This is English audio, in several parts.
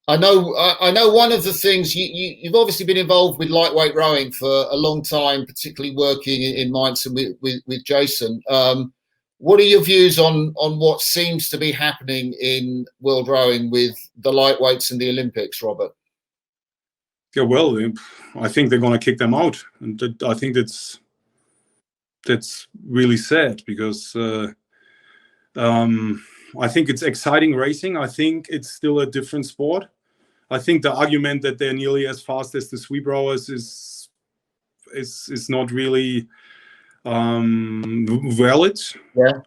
I know one of the things you've obviously been involved with lightweight rowing for a long time, particularly working in Mainz and with Jason. What are your views on what seems to be happening in world rowing with the lightweights and the Olympics, Robert? Yeah, well, I think they're going to kick them out, and I think that's really sad because I think it's exciting racing. I think it's still a different sport. I think the argument that they're nearly as fast as the sweep rowers is not really valid. Yeah.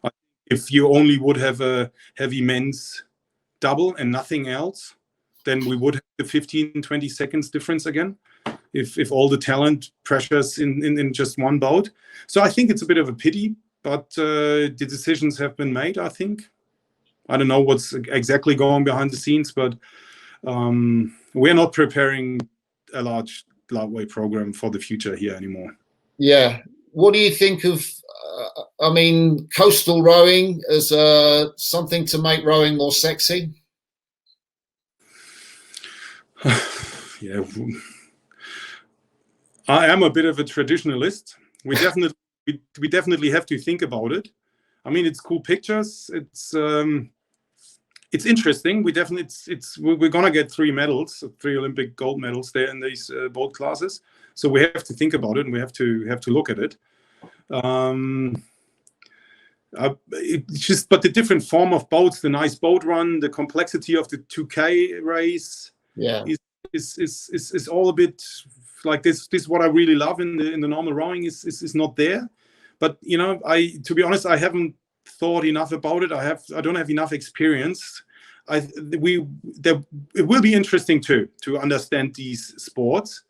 If you only would have a heavy men's double and nothing else, then we would have the 15-20 seconds difference again. If all the talent pressures in just one boat. So I think it's a bit of a pity, but the decisions have been made, I think. I don't know what's exactly going behind the scenes, but we're not preparing a large lightweight program for the future here anymore. Yeah. What do you think of, coastal rowing as something to make rowing more sexy? Yeah. I am a bit of a traditionalist. We definitely have to think about it. I mean, it's cool pictures. It's interesting. We're gonna get 3 Olympic gold medals there in these boat classes. So we have to think about it, and we have to look at it. But the different form of boats, the nice boat run, the complexity of the 2K race, is all a bit like this. This is what I really love in the normal rowing is not there. But to be honest, I haven't thought enough about it. I don't have enough experience. It will be interesting to understand these sports,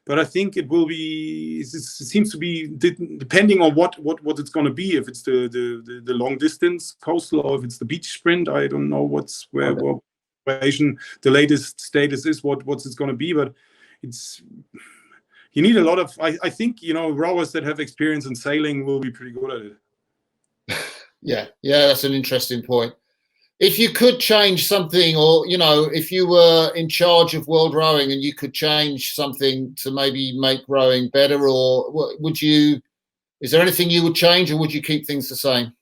but I think it will be. It seems to be depending on what it's going to be. If it's the long distance coastal or if it's the beach sprint, I don't know where the latest status is. What's it's going to be, but it's. You need a lot of. I think rowers that have experience in sailing will be pretty good at it. Yeah, that's an interesting point. If you could change something, or if you were in charge of world rowing and you could change something to maybe make rowing better, or would you? Is there anything you would change, or would you keep things the same?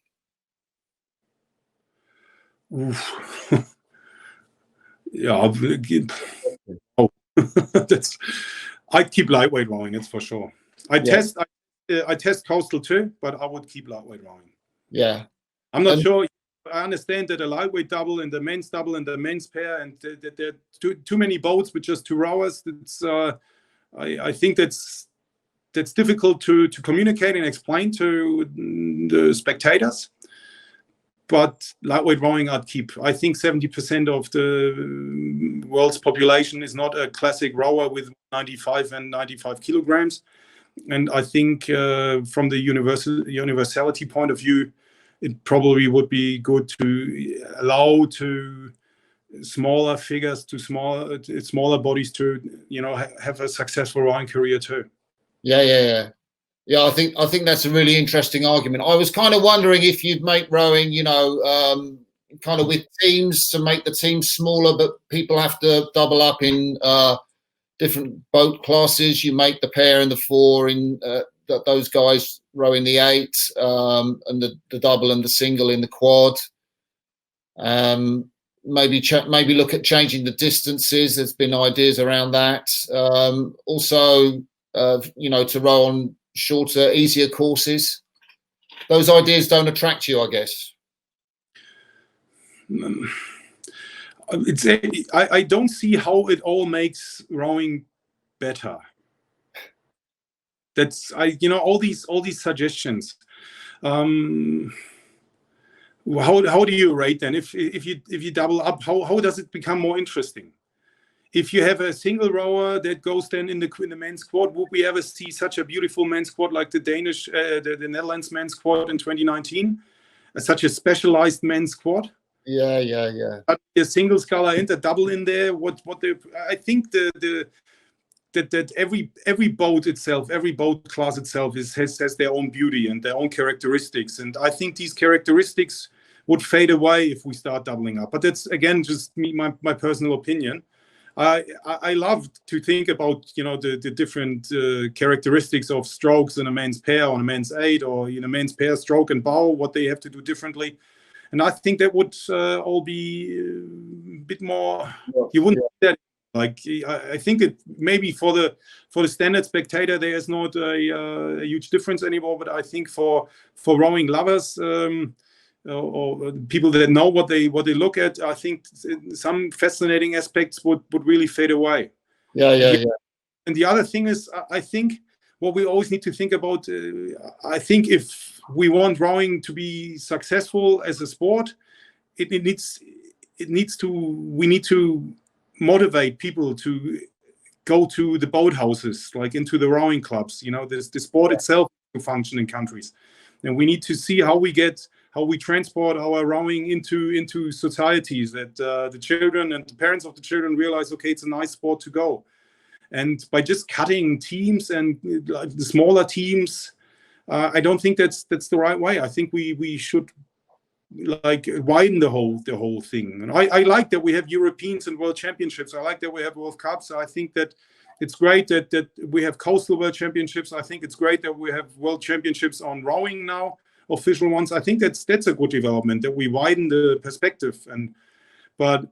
Yeah, that's. I'd keep lightweight rowing, it's for sure. I test coastal too, but I would keep lightweight rowing. Yeah. I'm not sure. I understand that a lightweight double and the men's double and the men's pair, and that there are too many boats with just 2 rowers. It's I think that's difficult to communicate and explain to the spectators. But lightweight rowing I'd keep. I think 70% of the world's population is not a classic rower with 95 and 95 kilograms. And I think from the universality point of view, it probably would be good to allow to smaller figures, to smaller bodies to have a successful rowing career too. Yeah. I think that's a really interesting argument. I was kind of wondering if you'd make rowing, kind of with teams, to make the teams smaller, but people have to double up in different boat classes. You make the pair and the 4 in those guys rowing the 8, and the double and the single in the quad. Maybe look at changing the distances. There's been ideas around that. Also, to row on shorter, easier courses. Those ideas don't attract you, I guess. I don't see how it all makes rowing better. That's all these suggestions. How do you rate then? If you double up, how does it become more interesting? If you have a single rower that goes then in the men's quad, would we ever see such a beautiful men's quad like the Netherlands men's quad in 2019? Such a specialized men's quad? Yeah. A single sculler and a double in there. I think that every boat itself, every boat class itself has their own beauty and their own characteristics. And I think these characteristics would fade away if we start doubling up. But that's again just my personal opinion. I love to think about, the different characteristics of strokes in a men's pair or a men's 8, or in a men's pair stroke and bow, what they have to do differently. And I think that would all be a bit more. You wouldn't see that. Like, I think it maybe for the standard spectator there is not a huge difference anymore. But I think for rowing lovers, or people that know what they look at, I think some fascinating aspects would really fade away. Yeah. And the other thing is, I think what we always need to think about, I think if we want rowing to be successful as a sport, we need to motivate people to go to the boathouses, like into the rowing clubs. The sport itself to function in countries, and we need to see how we transport our rowing into societies, that the children and the parents of the children realize, okay, it's a nice sport to go. And by just cutting teams and the smaller teams, I don't think that's the right way. I think we should widen the whole thing. And I like that we have Europeans and World Championships. I like that we have World Cups. I think that it's great that we have coastal World Championships. I think it's great that we have World Championships on rowing now, official ones. I think that's a good development, that we widen the perspective. But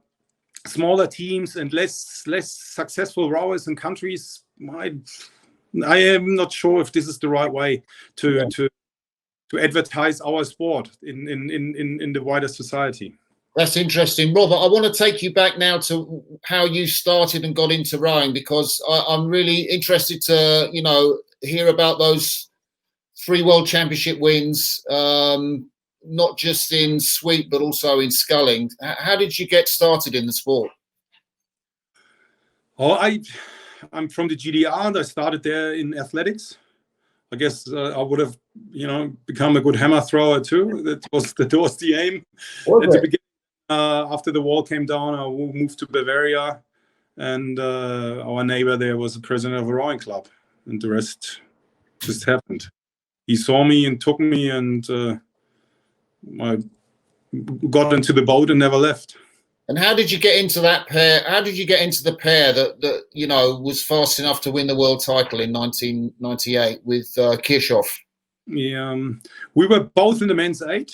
smaller teams and less successful rowers in countries, I am not sure if this is the right way to advertise our sport in the wider society. That's interesting, Robert. I want to take you back now to how you started and got into rowing, because I'm really interested to hear about those 3 World Championship wins, not just in sweep but also in sculling. How did you get started in the sport? I'm from the GDR, and I started there in athletics. I guess I would have, become a good hammer thrower too. That was the aim at the beginning. After the wall came down, I moved to Bavaria, and our neighbor there was the president of a rowing club, and the rest just happened. He saw me and took me, and I got into the boat and never left. And how did you get into that pair? How did you get into the pair that was fast enough to win the world title in 1998 with Kirchhoff? Yeah, we were both in the men's 8,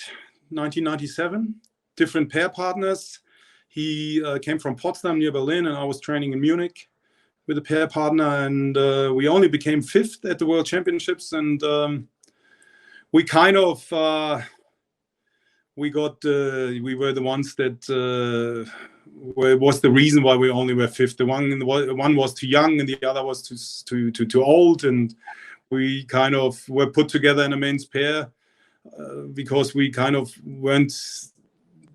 1997. Different pair partners. He came from Potsdam near Berlin, and I was training in Munich with a pair partner, and we only became 5th at the World Championships, and we kind of we were the ones that was the reason why we only were 5th. One was too young, and the other was too old, and we kind of were put together in a men's pair because we kind of weren't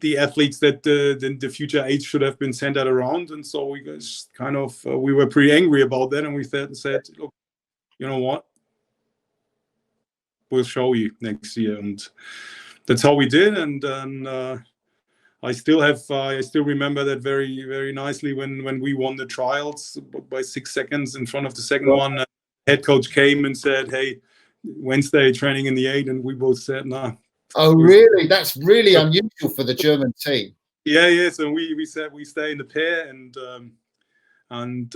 the athletes that the future age should have been centered around. And so we just kind of we were pretty angry about that, and we said, look, you know what, we'll show you next year. And that's how we did. And then I still remember that very, very nicely when we won the trials by 6 seconds in front of the second one. Head coach came and said, hey, Wednesday training in the 8, and we both said, nah. Oh, really? That's really unusual for the German team. Yeah. So we said we stay in the pair, and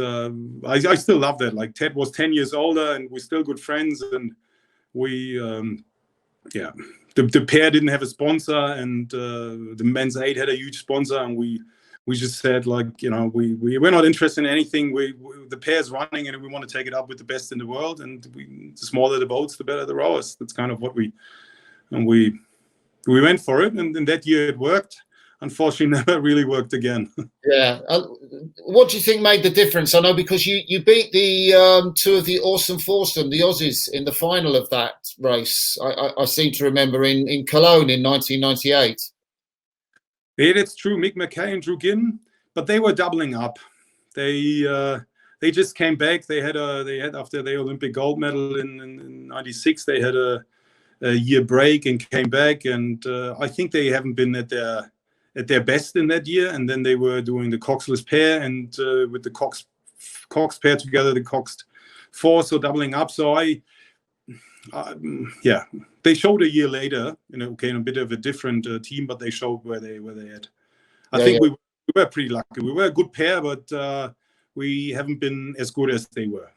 I still love that. Like, Ted was 10 years older, and we're still good friends. And we, the pair didn't have a sponsor, and the men's 8 had a huge sponsor, and we just said, like, we're not interested in anything. The pair's running, and we want to take it up with the best in the world. And the smaller the boats, the better the rowers. That's kind of what we went for it. And in that year it worked. Unfortunately, never really worked again. Yeah. What do you think made the difference? I know because you beat the 2 of the awesome foursome, the Aussies, in the final of that race. I seem to remember in Cologne in 1998. Yeah, that's true. Mckay and Ginn, but they were doubling up. They just came back. They had after the Olympic gold medal in 96. They had a year break and came back, and I think they haven't been at their best in that year. And then they were doing the coxless pair, and with the cox pair together, the coxed 4, so doubling up. So they showed a year later, in a bit of a different team, but they showed where they at. I think we were pretty lucky. We were a good pair, but we haven't been as good as they were.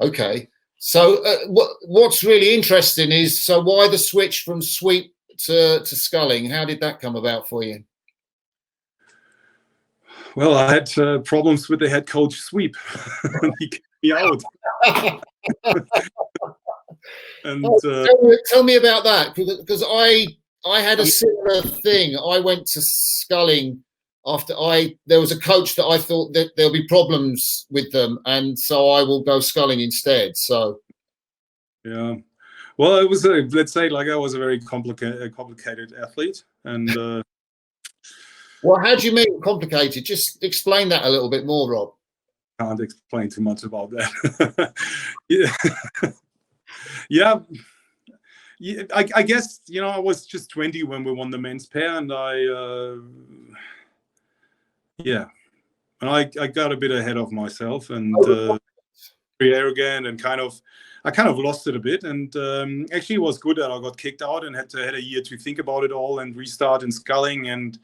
Okay. So what's really interesting is, so why the switch from sweep to sculling? How did that come about for you? Well, I had problems with the head coach sweep. He kicked me out. And tell me about that, because I had a similar thing. I went to sculling after there was a coach that I thought that there'll be problems with them, and so I will go sculling instead. So yeah, well, it was let's say like I was a very complicated athlete, and well, how do you mean complicated? Just explain that a little bit more, Rob. Can't explain too much about that. Yeah. Yeah, I guess, you know, I was just 20 when we won the men's pair, and I got a bit ahead of myself, and very arrogant, and I kind of lost it a bit. And actually, it was good that I got kicked out and had a year to think about it all and restart in sculling, and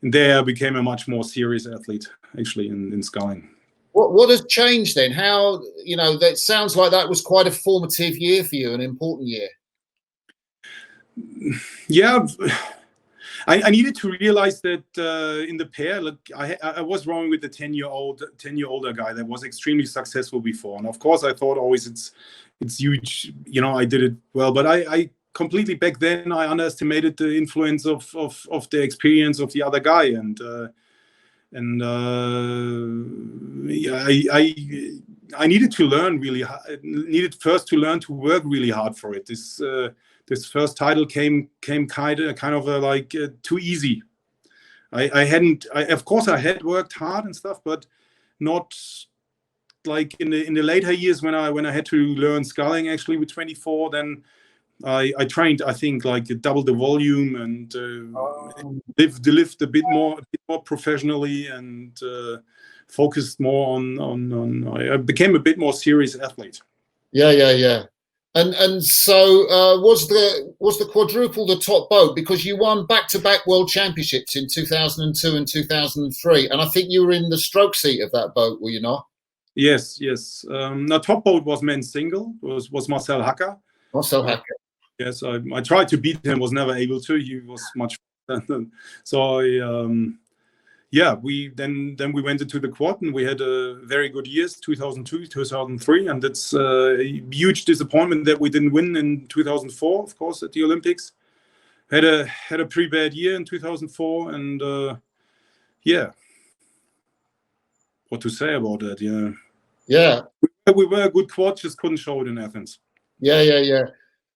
there I became a much more serious athlete, actually, in sculling. What has changed then? How, you know, that sounds like that was quite a formative year for you, an important year. Yeah, I needed to realize that in the pair, look, I was rowing with the 10-year older guy that was extremely successful before, and of course I thought always it's huge, you know, I did it well, but I completely, back then, I underestimated the influence of the experience of the other guy, and I needed to learn really hard, needed first to learn to work really hard for it. This first title came kind of like too easy. Of course I had worked hard and stuff, but not like in the later years when I had to learn sculling actually with 24. Then I trained, I think, like double the volume, and lived a bit more professionally, and focused more on. I became a bit more serious athlete. Yeah. And so was the quadruple the top boat, because you won back-to-back world championships in 2002 and 2003, and I think you were in the stroke seat of that boat, were you not? Yes. The top boat was men's single. Was Marcel Hacker. Marcel Hacker. Yes, I tried to beat him, was never able to. He was much faster. So we went into the quad, and we had a very good years, 2002, 2003, and it's a huge disappointment that we didn't win in 2004, of course, at the Olympics. Had a pretty bad year in 2004, and what to say about that? Yeah. We were a good quad, just couldn't show it in Athens. Yeah.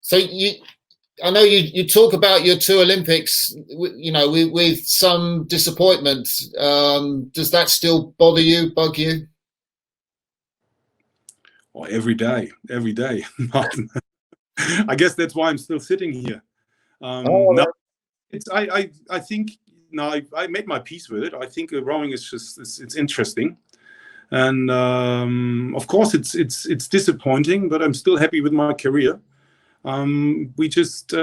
So I know you talk about your two Olympics, you know, with some disappointment. Does that still bug you? Well, every day. I guess that's why I'm still sitting here. I think I made my peace with it. I think rowing is just it's interesting, and of course it's disappointing, but I'm still happy with my career. It's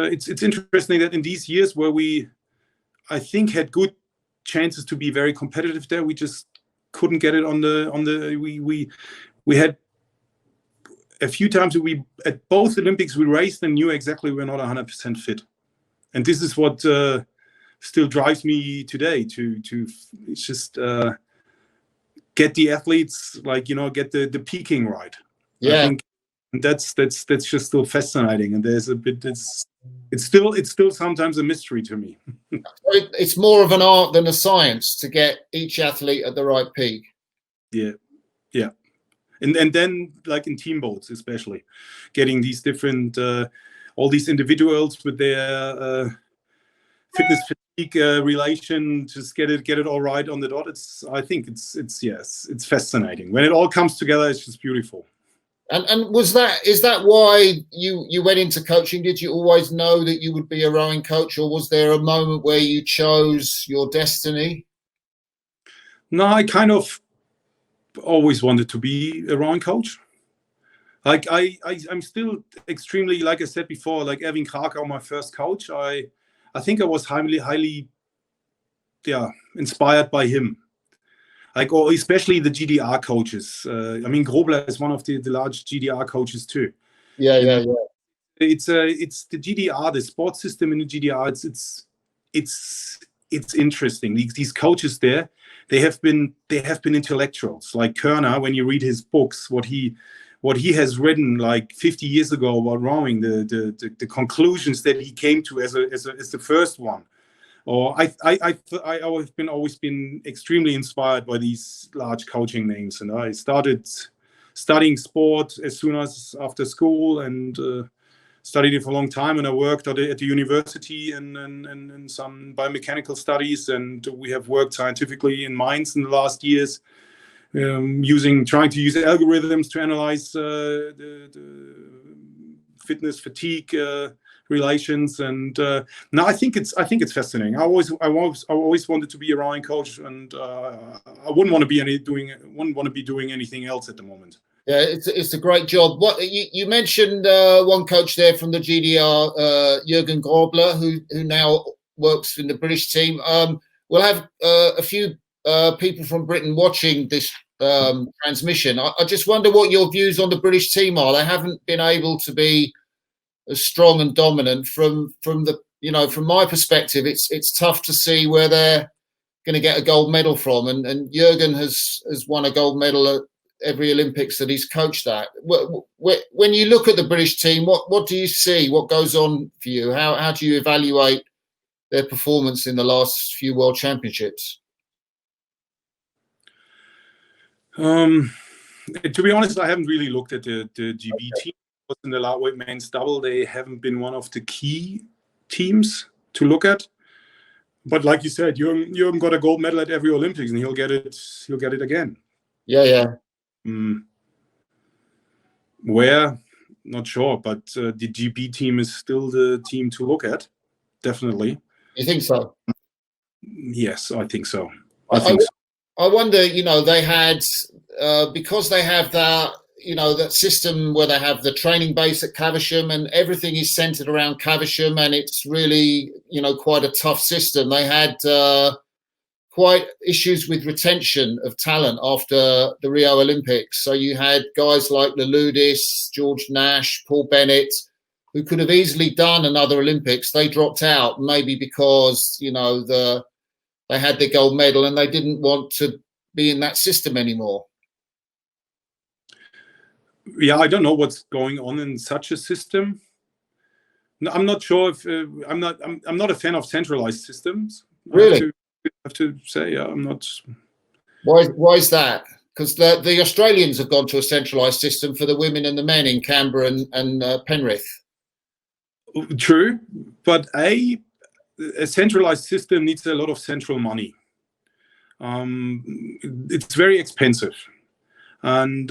interesting that in these years where I think had good chances to be very competitive there, we just couldn't get it on the we had a few times at both Olympics we raced and knew exactly we're not 100% fit, and this is what still drives me today to just get the athletes, like, you know, get the peaking right. Yeah. I think that's just still fascinating, and there's a bit it's still sometimes a mystery to me. It's more of an art than a science to get each athlete at the right peak. Yeah. And then, like in team boats especially, getting these different all these individuals with their fitness fatigue relation, just get it all right on the dot. I think it's fascinating when it all comes together. It's just beautiful. And is that why you went into coaching? Did you always know that you would be a rowing coach, or was there a moment where you chose your destiny? No, I kind of always wanted to be a rowing coach. Like I'm still extremely, like I said before, like Erwin Krakau, my first coach. I think I was highly inspired by him. like, or especially the GDR coaches. I mean, Grobler is one of the large GDR coaches too. Yeah. It's the GDR, the sports system in the GDR. It's interesting. These coaches there, they have been intellectuals. Like Körner, when you read his books, what he has written like 50 years ago about rowing, the conclusions that he came to as the first one. Or I've always been extremely inspired by these large coaching names, and I started studying sport as soon as after school, and studied it for a long time. And I worked at the university in some biomechanical studies, and we have worked scientifically in Mainz in the last years, trying to use algorithms to analyze the fitness fatigue relations, and now I think it's fascinating. I always wanted to be a rowing coach, and I wouldn't want to be doing anything else at the moment. Yeah, it's a great job. What you mentioned one coach there from the GDR, Jurgen Grobler, who now works in the British team. We'll have a few people from Britain watching this transmission. I just wonder what your views on the British team are. They haven't been able to be as strong and dominant from my perspective. It's tough to see where they're going to get a gold medal from, and Jurgen has won a gold medal at every Olympics that he's coached at. When you look at the British team, what do you see? What goes on for you? How do you evaluate their performance in the last few World Championships? To be honest, I haven't really looked at the GB team. In the lightweight men's double, they haven't been one of the key teams to look at. But like you said, Jurgen got a gold medal at every Olympics, and he'll get it again. Yeah. Where? Not sure, but the GB team is still the team to look at. Definitely. You think so? Yes, I think so. I wonder, they had, because they have that, that system where they have the training base at Caversham, and everything is centered around Caversham, and it's really, quite a tough system. They had quite issues with retention of talent after the Rio Olympics. So you had guys like Louloudis, George Nash, Paul Bennett, who could have easily done another Olympics. They dropped out, maybe because, they had their gold medal and they didn't want to be in that system anymore. Yeah, I don't know what's going on in such a system. No, I'm not sure if I'm not a fan of centralized systems. Really? I have to say, I'm not. Why is that? Because the Australians have gone to a centralised system for the women and the men in Canberra and Penrith. True, but a centralised system needs a lot of central money. It's very expensive, and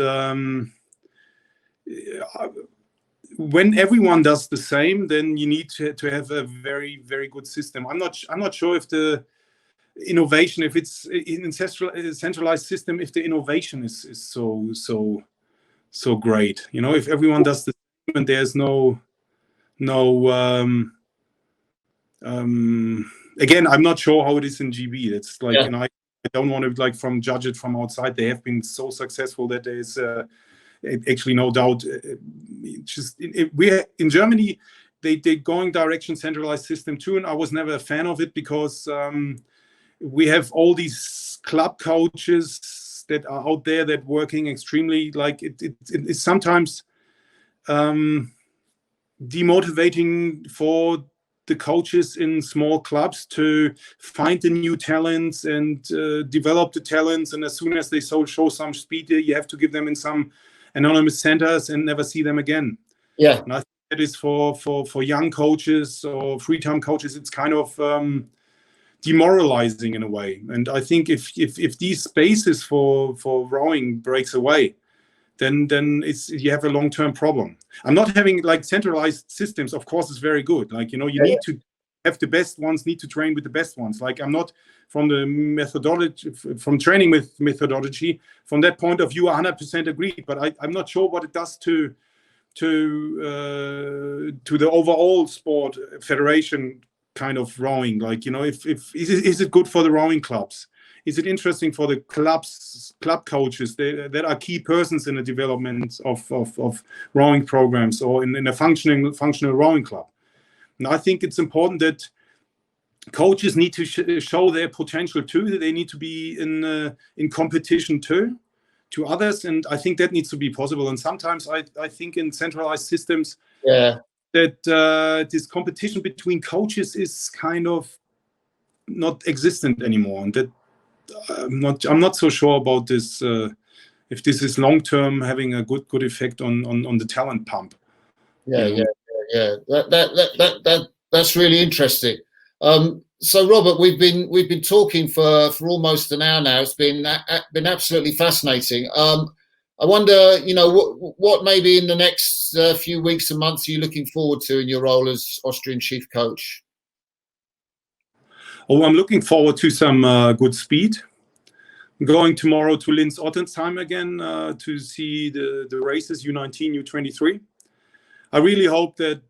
when everyone does the same, then you need to have a very, very good system. I'm not sure if the innovation, if it's in a centralized system, if the innovation is so great. If everyone does the same and there's again, I'm not sure how it is in GB. It's like, and I don't want to judge it from outside. They have been so successful that there's actually no doubt. We're in Germany. They're going direction centralized system too, and I was never a fan of it because we have all these club coaches that are out there that working extremely it's sometimes demotivating for the coaches in small clubs to find the new talents and develop the talents, and as soon as they show some speed, you have to give them in some anonymous centers and never see them again. Yeah, and I think that is for young coaches or free-time coaches, it's kind of demoralizing in a way. And I think if these spaces for rowing breaks away, then you have a long-term problem. I'm not having centralized systems, of course, is very good. Need to have the best ones, need to train with the best ones. I'm not from the methodology, from training with methodology. From that point of view, 100% agree. But I'm not sure what it does to the overall sport federation kind of rowing. Is it good for the rowing clubs? is it interesting for the club coaches that are key persons in the development of rowing programs or in a functional rowing club. And I think it's important that coaches need to show their potential too, that they need to be in competition too to others, and I think that needs to be possible. And sometimes I think in centralized systems that this competition between coaches is kind of not existent anymore, and that I'm not so sure about this, if this is long term having a good effect on the talent pump. That's really interesting. So Robert, we've been talking for almost an hour now. It's been absolutely fascinating. I wonder, what maybe in the next few weeks and months are you looking forward to in your role as Austrian chief coach? Oh, I'm looking forward to some good speed. I'm going tomorrow to Linz-Ottensheim again to see the races U19, U23. I really hope that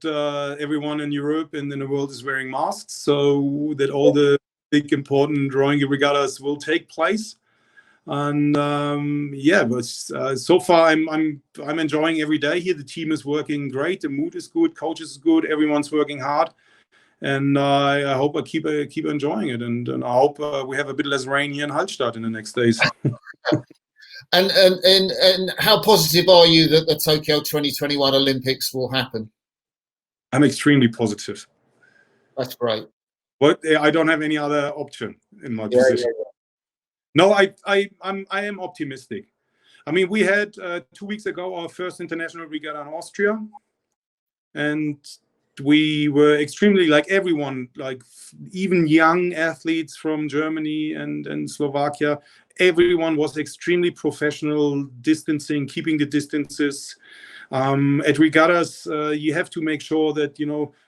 everyone in Europe and in the world is wearing masks, so that all the big important rowing regattas will take place. And but so far I'm enjoying every day here. The team is working great. The mood is good. Coaches is good. Everyone's working hard, and I hope I keep enjoying it. And I hope we have a bit less rain here in Hallstatt in the next days. And how positive are you that the Tokyo 2021 Olympics will happen? I'm extremely positive. That's great. But I don't have any other option in my position. No, I am optimistic. I mean, we had 2 weeks ago our first international regatta in Austria, and we were extremely, like everyone, like even young athletes from Germany and Slovakia, everyone was extremely professional, distancing, keeping the distances. At regattas, you have to make sure that,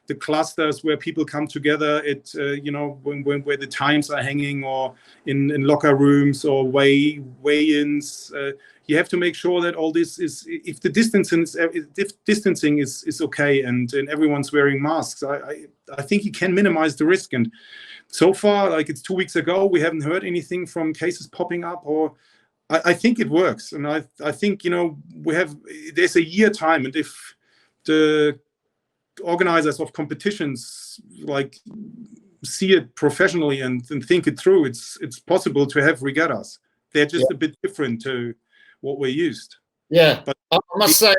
the clusters where people come together at, where the times are hanging, or in locker rooms or weigh-ins, you have to make sure that all this is, if distancing is okay and everyone's wearing masks, I think you can minimize the risk. And so far, like it's 2 weeks ago, we haven't heard anything from cases popping up, or I think it works. And I think, there's a year time, and if the organizers of competitions see it professionally and think it through, it's possible to have regattas. They're just a bit different to what we're used. Yeah, but I must say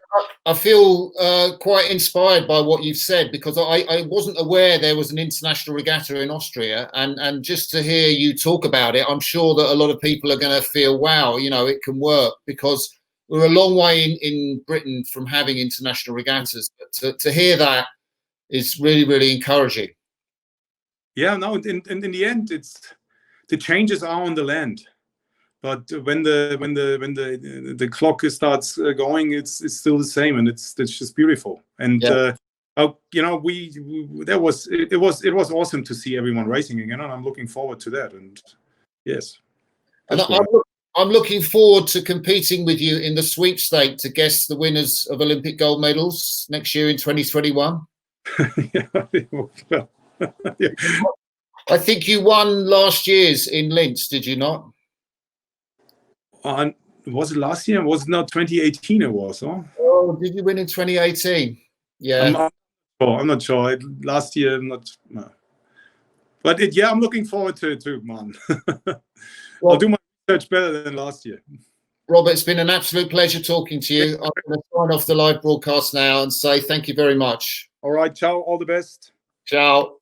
I feel quite inspired by what you've said, because I wasn't aware there was an international regatta in Austria, and just to hear you talk about it, I'm sure that a lot of people are going to feel, wow, it can work, because we're a long way in Britain from having international regattas. But to hear that is really, really encouraging. Yeah, no, in the end, the changes are on the land. But when the clock starts going, it's still the same, and it's just beautiful. And it was awesome to see everyone racing again, and I'm looking forward to that. And yes, and I'm looking forward to competing with you in the sweepstake to guess the winners of Olympic gold medals next year in 2021. I think you won last year's in Linz, did you not? Was it last year? Was it not 2018? It was. Oh, did you win in 2018? Yeah. I'm not sure. Last year, not. No. But I'm looking forward to it too, man. I'll do my research better than last year. Robert, it's been an absolute pleasure talking to you. I'm going to sign off the live broadcast now and say thank you very much. All right, ciao. All the best. Ciao.